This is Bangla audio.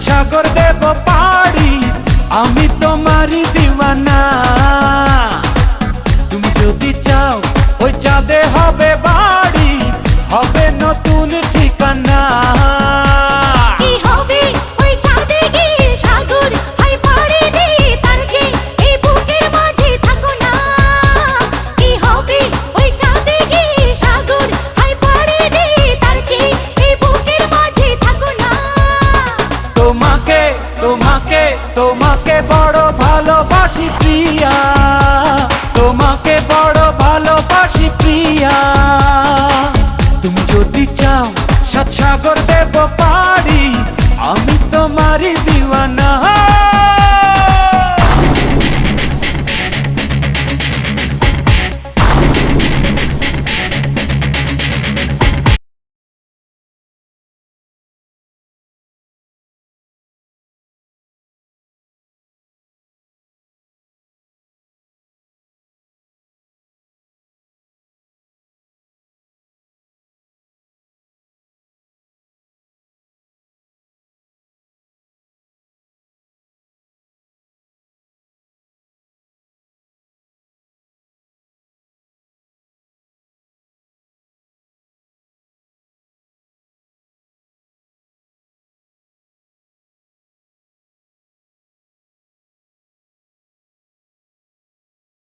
সাগর দেব পাড়ি, আমি তোমারই দিওয়ানা। তুমি যদি চাও ওই চাঁদে হবে বাড়ি, হবে নতুন ঠিকানা। তোমাকে তোমাকে তোমাকে বড় ভালোবাসি প্রিয়া, তোমাকে বড় ভালোবাসি প্রিয়া। তুমি যদি চাও সাত সাগর